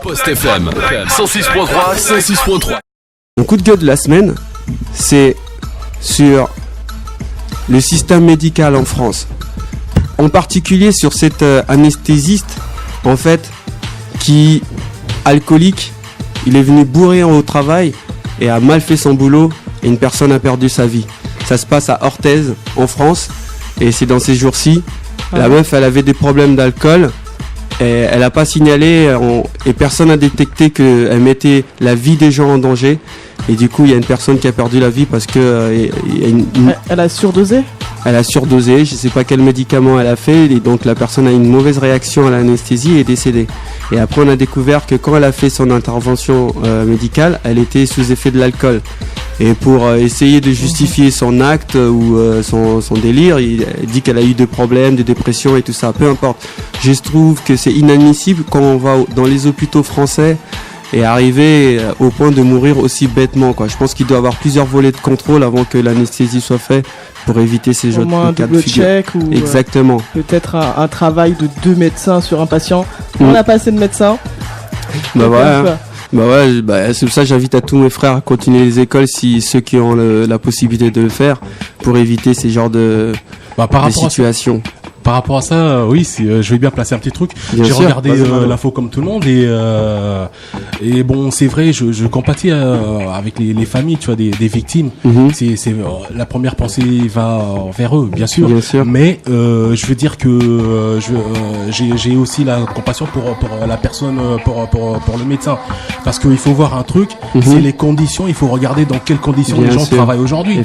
Post FM 106.3, 106.3. Mon coup de gueule de la semaine, c'est sur le système médical en France. En particulier sur cet anesthésiste, en fait, qui, alcoolique, il est venu bourré au travail et a mal fait son boulot et une personne a perdu sa vie. Ça se passe à Orthez, en France, et c'est dans ces jours-ci. La meuf, elle avait des problèmes d'alcool. Et elle n'a pas signalé et personne n'a détecté qu'elle mettait la vie des gens en danger. Et du coup, il y a une personne qui a perdu la vie parce que elle a surdosé. Elle a surdosé, je ne sais pas quel médicament elle a fait, et donc la personne a une mauvaise réaction à l'anesthésie et est décédée. Et après, on a découvert que quand elle a fait son intervention médicale, elle était sous effet de l'alcool. Et pour essayer de justifier son acte ou son délire, il dit qu'elle a eu des problèmes, de dépression et tout ça, peu importe. Je trouve que c'est inadmissible quand on va dans les hôpitaux français et arriver au point de mourir aussi bêtement, quoi. Je pense qu'il doit y avoir plusieurs volets de contrôle avant que l'anesthésie soit faite pour éviter ces jeux de cas de figure. Un double check ou exactement. Peut-être un travail de 2 médecins sur un patient. On n'a pas assez de médecins. C'est pour ça que j'invite à tous mes frères à continuer les écoles, si ceux qui ont la possibilité de le faire, pour éviter ces genres de situations. Par rapport à ça, oui, je vais bien placer un petit truc. J'ai regardé l'info comme tout le monde et bon, c'est vrai, je compatis avec les familles, tu vois, des victimes. C'est la première pensée va vers eux, bien sûr. Mais je veux dire que j'ai aussi la compassion pour la personne, pour le médecin, parce qu'il faut voir un truc, c'est les conditions. Il faut regarder dans quelles conditions les gens travaillent aujourd'hui.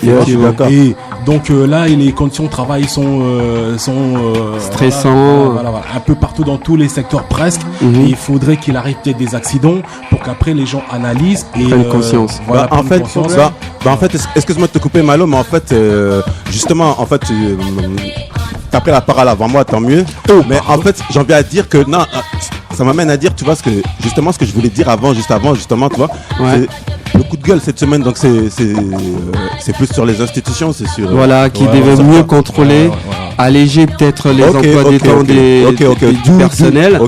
Et donc là, les conditions de travail sont stressant, voilà, un peu partout dans tous les secteurs presque. Et il faudrait qu'il arrive peut-être des accidents pour qu'après les gens analysent et prennent conscience. En fait, excuse-moi de te couper, Malo, mais en fait, justement, en fait, t'as pris la parole avant moi, tant mieux. Mais en fait, j'ai envie à dire que non, ça m'amène à dire, tu vois, ce que je voulais dire justement, tu vois. Ouais. Le coup de gueule cette semaine, donc c'est plus sur les institutions, c'est sur. Voilà, qui devaient mieux contrôler, alléger peut-être les emplois du temps du personnel.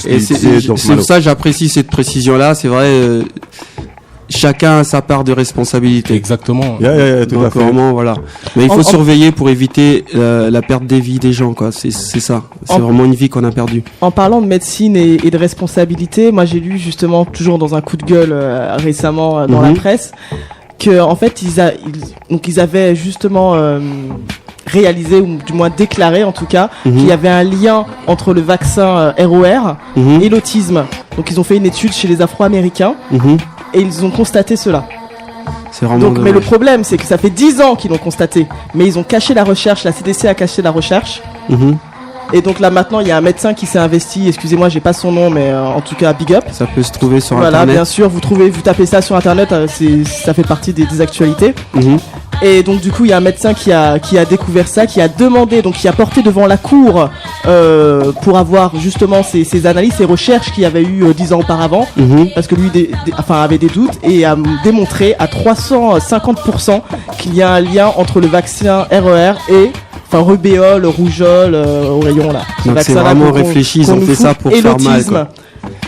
Et c'est pour ça que j'apprécie cette précision-là. C'est vrai, chacun a sa part de responsabilité. Exactement. Donc vraiment, voilà. Mais il faut surveiller pour éviter la perte des vies des gens, quoi. C'est ça. C'est vraiment une vie qu'on a perdue. En parlant de médecine et de responsabilité, moi j'ai lu justement, toujours dans un coup de gueule récemment dans la presse, que en fait ils avaient justement réalisé, ou du moins déclaré en tout cas, qu'il y avait un lien entre le vaccin ROR et l'autisme. Donc ils ont fait une étude chez les Afro-Américains et ils ont constaté cela. C'est vraiment dommage. Mais le problème, c'est que ça fait 10 ans qu'ils l'ont constaté, mais ils ont caché la recherche, la CDC a caché la recherche. Et donc là maintenant il y a un médecin qui s'est investi, excusez-moi j'ai pas son nom, mais en tout cas big up. Ça peut se trouver sur internet. Voilà, bien sûr, vous tapez ça sur internet, ça fait partie des actualités. Et donc du coup il y a un médecin qui a découvert ça, qui a demandé, donc qui a porté devant la cour pour avoir justement ces analyses, ces recherches qu'il y avait eu 10 ans auparavant, parce que lui avait des doutes, et a démontré à 350% qu'il y a un lien entre le vaccin RER et rubéole, rougeole, au rayon là. Donc c'est vraiment réfléchi, ils ont fait ça pour faire mal, quoi.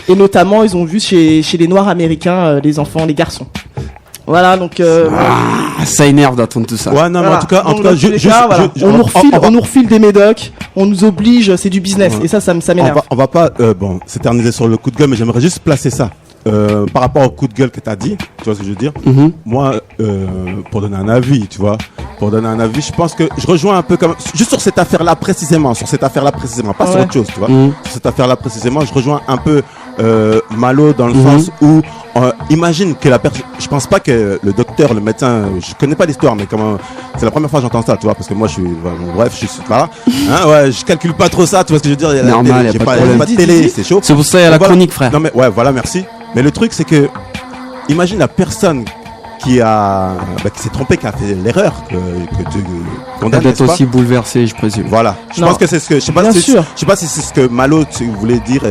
Et notamment ils ont vu chez les Noirs américains, les enfants, les garçons. Voilà, donc ça énerve d'entendre tout ça. Ouais, non, mais en tout cas, on nous refile des médocs, on nous oblige, c'est du business, et ça m'énerve. On va pas s'éterniser sur le coup de gueule, mais j'aimerais juste placer ça. Par rapport au coup de gueule que t'as dit, tu vois ce que je veux dire? Moi, pour donner un avis, tu vois, je pense que je rejoins un peu comme juste sur cette affaire-là précisément, pas sur autre chose, tu vois. Sur cette affaire-là précisément, je rejoins un peu Malo dans le sens où imagine que la personne, je pense pas que le docteur, le médecin, je connais pas l'histoire, mais comment, c'est la première fois que j'entends ça, tu vois, parce que moi je suis là, je calcule pas trop ça, tu vois ce que je veux dire. Il y a normal, j'ai pas de télé, c'est chaud. C'est pour ça qu'il y a la chronique, frère. Non mais voilà, merci. Mais le truc c'est que imagine la personne qui s'est trompé, qui a fait l'erreur que tu condamnes, d'être aussi bouleversé, je présume. Voilà. Je pense que c'est ce que je sais pas si c'est ce que Malo tu voulais dire.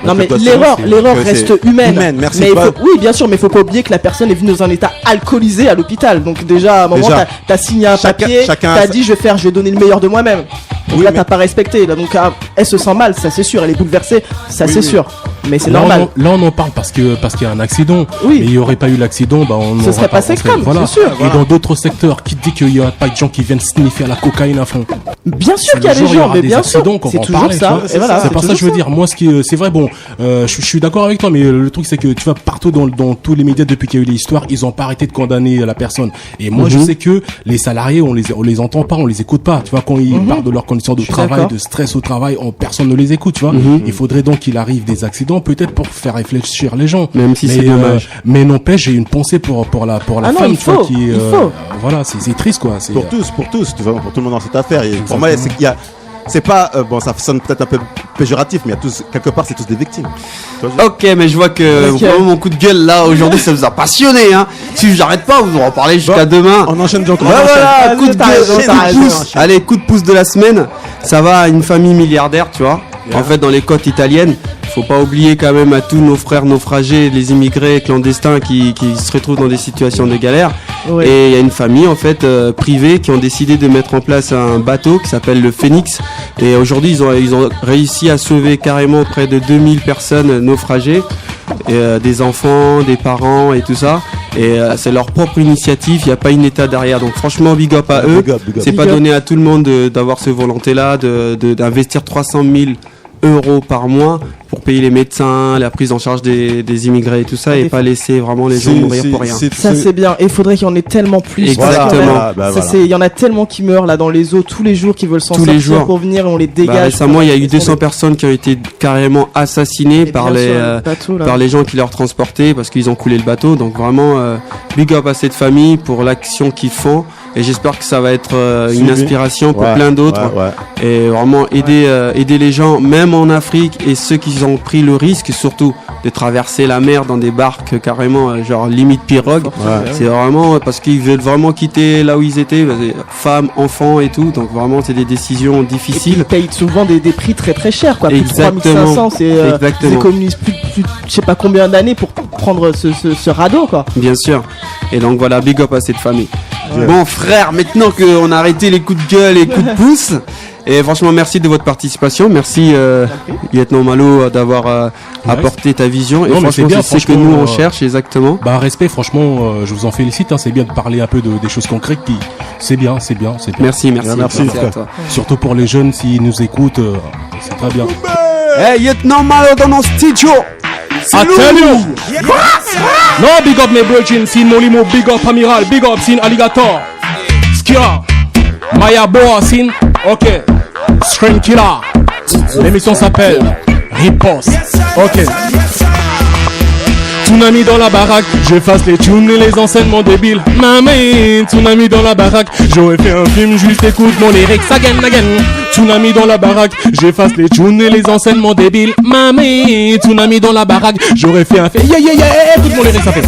Non mais l'erreur reste humaine. Merci. Mais oui, bien sûr, mais faut pas oublier que la personne est venue dans un état alcoolisé à l'hôpital. Donc déjà à un moment t'as signé un papier, t'as dit je vais donner le meilleur de moi-même. Donc là t'as pas respecté. Là, donc elle se sent mal, ça c'est sûr. Elle est bouleversée, ça c'est sûr. Mais c'est normal. Là, on en parle parce qu'il y a un accident. Oui. Mais il n'y aurait pas eu l'accident, ce serait pas extrême, voilà. c'est sûr. Et dans d'autres secteurs, qui dit qu'il y a pas de gens qui viennent sniffer à la cocaïne à fond? Bien sûr qu'il y a des gens, mais bien sûr. C'est toujours ça. Et voilà. C'est pas ça que je veux dire. Moi, c'est vrai, bon, je suis d'accord avec toi, mais le truc, c'est que tu vas partout dans tous les médias depuis qu'il y a eu l'histoire, ils ont pas arrêté de condamner la personne. Et moi, je sais que les salariés, on les entend pas, on les écoute pas. Tu vois, quand ils parlent de leurs conditions de travail, de stress au travail, personne ne les écoute, tu vois. Il faudrait donc qu'il arrive des accidents, peut-être pour faire réfléchir les gens. Même si c'est dommage. Mais n'empêche, j'ai une pensée pour la femme, tu vois, qui voilà, c'est triste, quoi. Pour tous, tu vois, pour tout le monde dans cette affaire. Et pour moi, c'est qu'il y a, c'est pas, bon, ça sonne peut-être un peu péjoratif, mais il y a tous, quelque part, c'est tous des victimes. Ok, mais je vois que vraiment mon coup de gueule là aujourd'hui, ça vous a passionné, hein. Si j'arrête pas, vous en parlez jusqu'à demain. On enchaîne donc. Voilà, coup de gueule, coup de pouce. Allez, coup de pouce de la semaine. Ça va à une famille milliardaire, tu vois. En fait, dans les côtes italiennes, faut pas oublier quand même à tous nos frères naufragés, les immigrés clandestins qui se retrouvent dans des situations de galère. Oui. Et il y a une famille en fait privée qui ont décidé de mettre en place un bateau qui s'appelle le Phoenix. Et aujourd'hui, ils ont réussi à sauver carrément près de 2000 personnes naufragées, des enfants, des parents et tout ça. Et c'est leur propre initiative, il n'y a pas une état derrière. Donc franchement, big up à eux. C'est pas donné à tout le monde d'avoir ce volonté-là, d'investir 300 000 euros par mois pour payer les médecins, la prise en charge des immigrés et tout ça, et pas laisser vraiment les gens mourir pour rien. Ça c'est bien, et il faudrait qu'il y en ait tellement plus. Exactement. Il y en a tellement qui meurent là dans les eaux tous les jours, qui veulent s'en sortir pour venir et on les dégage. Récemment, il y a eu 200 personnes qui ont été carrément assassinées par les gens qui leur transportaient parce qu'ils ont coulé le bateau. Donc vraiment, big up à cette famille pour l'action qu'ils font. Et j'espère que ça va être une inspiration pour plein d'autres. Et vraiment aider les gens, même en Afrique, et ceux qui ont pris le risque surtout de traverser la mer dans des barques carrément genre limite pirogue. C'est vraiment parce qu'ils veulent vraiment quitter là où ils étaient, femmes, enfants et tout. Donc vraiment c'est des décisions difficiles. Ils payent souvent des prix très très chers, quoi. Exactement. Plus de 3500, ils économisent plus je sais pas combien d'années pour prendre ce radeau, quoi. Bien sûr. Et donc voilà, big up à cette famille. Bon frère, maintenant qu'on a arrêté les coups de gueule et les coups de pouce, et franchement merci de votre participation, merci lieutenant Malo d'avoir apporté ta vision. Et franchement c'est ce que nous on cherche exactement. Respect, franchement je vous en félicite, hein, c'est bien de parler un peu des choses concrètes qui c'est bien. Merci à toi. Surtout pour les jeunes s'ils nous écoutent, c'est très bien. Hey lieutenant Malo dans nos studios. I tell you. No, big up mes brethren, sin Molimo, big up Amiral, big up sin Alligator, Skia, Maya Boa, sin, ok, Screen Killer. L'émission s'appelle Riposte, ok. Tsunami dans la baraque, j'efface les tunes et les enseignements débiles. Mamie, tsunami dans la baraque, j'aurais fait un film, juste écoute mon lyrics again. Tsunami dans la baraque, j'efface les tunes et les enseignements débiles. Mamie, tsunami dans la baraque, j'aurais fait un film, écoute mon lyrics, ça fait.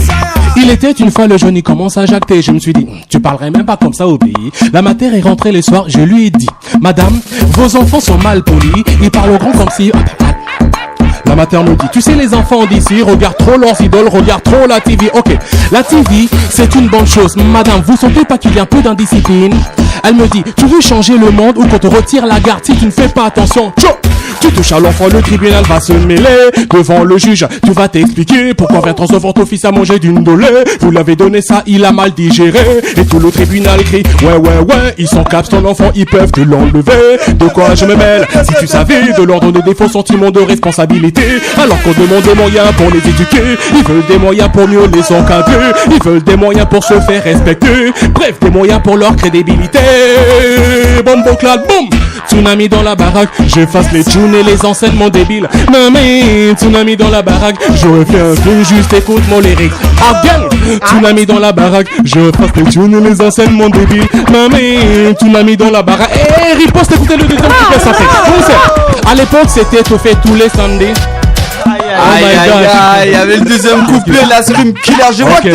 Il était une fois le jeune, il commence à jacter. Je me suis dit, tu parlerais même pas comme ça au pays. La matière est rentrée les soirs, je lui ai dit, madame, vos enfants sont mal polis, ils parlent au grand comme si... La mater me dit, tu sais les enfants d'ici regardent trop leurs idoles, regardent trop la TV. Ok, la TV c'est une bonne chose. Madame, vous sentez pas qu'il y a un peu d'indiscipline? Elle me dit, tu veux changer le monde ou qu'on te retire la garde si tu ne fais pas attention? Tu touches à l'enfant, le tribunal va se mêler. Devant le juge, tu vas t'expliquer pourquoi 20 ans devant ton fils a mangé d'une dolée. Vous l'avez donné ça, il a mal digéré. Et tout le tribunal crie, ouais, ils sont caps ton enfant, ils peuvent te l'enlever. De quoi je me mêle? Si tu savais, de leur donner des faux sentiments de responsabilité. Alors qu'on demande des moyens pour les éduquer. Ils veulent des moyens pour mieux les encadrer. Ils veulent des moyens pour se faire respecter. Bref, des moyens pour leur crédibilité. Bombo clad, boum. Tsunami dans la baraque, j'efface les tunes et les enseignements débiles. Mamie, tsunami dans la baraque, j'aurais fait un film, juste écoute mon lyrics. Again, tsunami dans la baraque, j'efface les tunes et les enseignements débiles. Mamie, tsunami dans la baraque. Riposte, écoutez le deuxième couplet, ça fait. À l'époque, c'était tout fait tous les samedis. Aïe, il y avait le deuxième couplet, la Scream Killer. Je vois que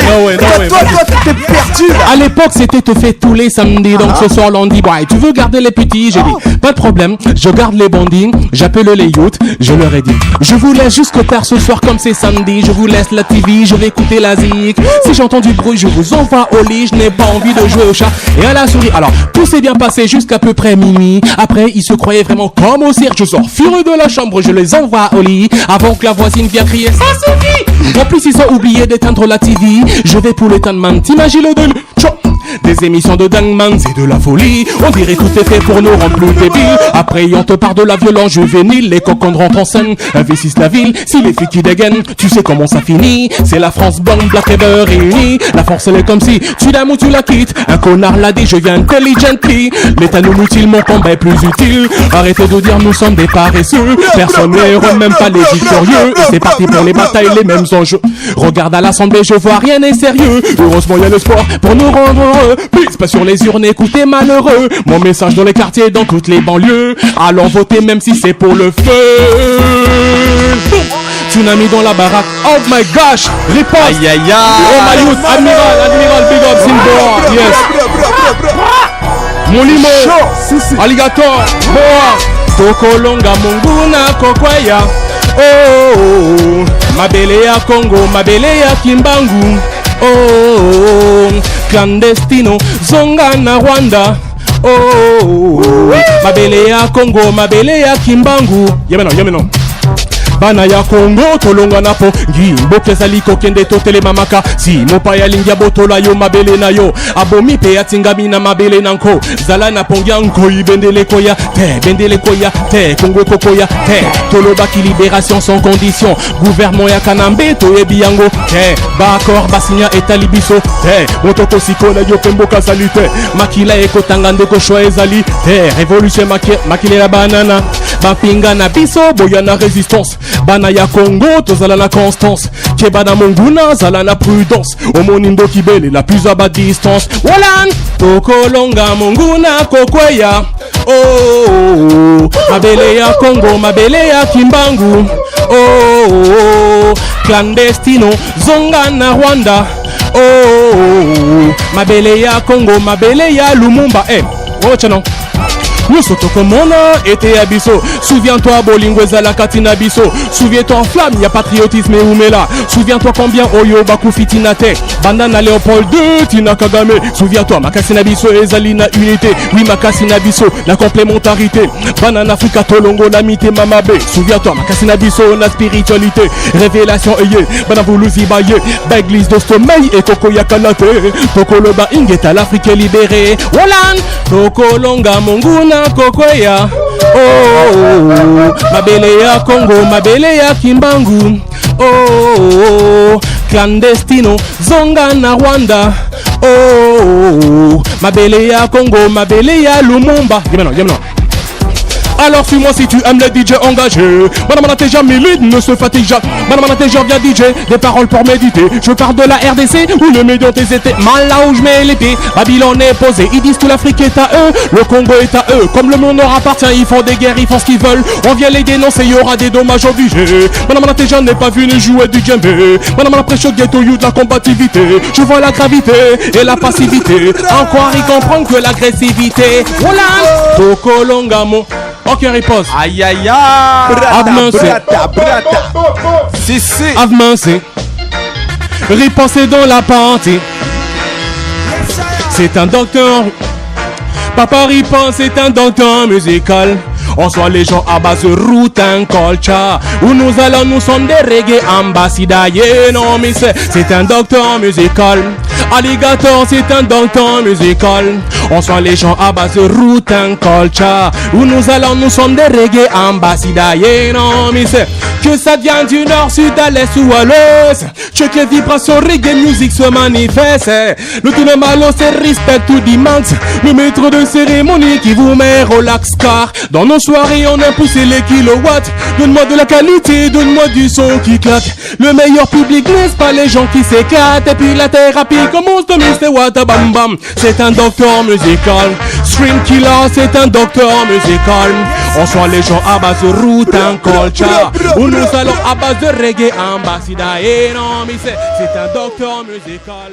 toi, t'es perdu là. À l'époque, c'était te fait tous les samedis. Donc ce soir, lundi, tu veux garder les petits? J'ai dit, pas de problème, je garde les bandits. J'appelle les youths, je leur ai dit, je vous laisse jusqu'au tard ce soir comme c'est samedi. Je vous laisse la TV, je vais écouter la zik. Si j'entends du bruit, je vous envoie au lit. Je n'ai pas envie de jouer au chat et à la souris. Alors, tout s'est bien passé jusqu'à peu près minuit. Après, ils se croyaient vraiment comme au cirque. Je sors furieux de la chambre, je les envoie au lit. Avant que la voix voisine vient crier ça suffit. En plus ils ont oublié d'éteindre la TV. Je vais pour l'éteindre man, t'imagines le délire. Des émissions de Dangman, c'est de la folie. On dirait tout est fait pour nous rendre plus débiles. Après on te parle de la violence juvénile. Les cocons rentrent en scène, investissent la ville. Si les filles qui dégainent, tu sais comment ça finit. C'est la France blanc, black et beurre réunie. La force elle est comme si tu l'aimes ou tu la quittes. Un connard l'a dit, je viens intelligently. L'État nous mutile, mon combat est plus utile. Arrêtez de dire nous sommes des paresseux. Personne n'est heureux, même pas les victorieux. Et c'est parti pour les batailles, les mêmes enjeux. Regarde à l'Assemblée, je vois rien n'est sérieux. Heureusement il y a le sport pour nous rendre heureux. Plus pas sur les urnes, écoutez malheureux. Mon message dans les quartiers, dans toutes les banlieues. Allons voter même si c'est pour le feu. Tsunami dans la baraque. Oh my gosh, riposte. Aïe aïe aïe. Oh my youth, admiral, big up, Simbo. Yes. Mon limo, alligator, boa. Tokolonga munguna kokwaya. Oh, mabele ya Congo, mabele ya Kimbangu. Oh, clandestino, zonga na Rwanda. Oh, mabele ya Congo, mabele ya Kimbangu. Yemeno. Bana ya Congo tolonga napo ngimbo kezali kokende totele mamaka si mopaya lingia botola yo mabele na yo abomi pe atingami na mabele nanko zala na pongya nko ibendele koya te Congo kokoya te toloba ki libération sans condition gouvernement ya kanambe to ebiyango te bakor basinya etalibiso te motoko sikola yo pemboka salite makila ekotanga ndeko shwa ezali te révolution makile la banana bapinga na biso boya na résistance. Bana ya Congo, tozala na constance. Kebana monguna, zala na prudence. Omonindo kibele, la plus à bas distance. Wolan, tokolonga monguna kokweya. Oh, mabele ya Congo, mabele ya Kimbangu. Oh, clandestino, zonga na Rwanda. Oh, mabele ya Congo, mabele ya Lumumba. Oh, chano. Nous sautons comme on a été à Bisso. Souviens-toi Bolingweza la Katina Bisso. Souviens-toi en flamme, y'a patriotisme et Oumela. Souviens-toi combien Oyo Baku Fitinate. Bandana Léopold II, Tina Kagame. Souviens-toi Makasina Bisso et Zalina Unité. Oui Makasina Bisso, la complémentarité. Banana Africa Tolongo, l'amitié Mamabe. Souviens-toi Makasina Bisso, la spiritualité. Révélation Eye, Banavuluzi Baye. Baglis d'Ostomei et Koko Yakanate. Tokoloba Ingeta, l'Afrique libérée. Wolan, Tokolonga Monguna kokweya. Oh, mabele ya Congo, mabele ya Kimbangu. Oh, clandestino, zonga na Rwanda. Oh, mabele ya Congo, mabele ya Lumumba. Yemeno. Alors suis-moi si tu aimes les DJ engagés. Madame Anatéja milite, ne se fatigue jamais. Madame Anatéja vient DJ, des paroles pour méditer. Je parle de la RDC où les médias étaient mal là où je mets l'épée. Babylone est posé, ils disent que l'Afrique est à eux, le Congo est à eux. Comme le monde leur appartient, ils font des guerres, ils font ce qu'ils veulent. On vient les dénoncer, il y aura des dommages obligés. Madame Anatéja n'est pas venue jouer du djembé. Madame Anatéja ghetto you de la combativité. Je vois la gravité et la passivité. Encore ils comprennent que l'agressivité. Voilà, Tokolongamo. Ok, riposte. Aïe aïe aïe. Avancez. Riposter dans la partie. C'est un docteur. Papa riposte, c'est un docteur musical. On soit les gens à base de route and culture. Où nous allons, nous sommes des reggae ambassadeurs. Yeah, non, mais c'est un docteur musical. Alligator, c'est un docteur musical. On soit les gens à base de route and culture. Où nous allons, nous sommes des reggae ambassadeurs. Yeah, non, mais que ça vient du nord, sud, à l'est ou à l'ouest. Que les vibrations reggae music se manifestent. Le tout de malo, c'est respect to the max. Le maître de cérémonie qui vous met relax car dans nos soirées on a poussé les kilowatts. Donne-moi de la qualité, donne-moi du son qui claque. Le meilleur public n'est-ce pas les gens qui s'éclatent. Et puis la thérapie commence de Mr. Watabam Bam. C'est un docteur musical. Stream Killer, c'est un docteur musical. On soit les gens à base de route and culture. Où nous allons à base de reggae ambassadeur. Et non mais c'est un docteur musical.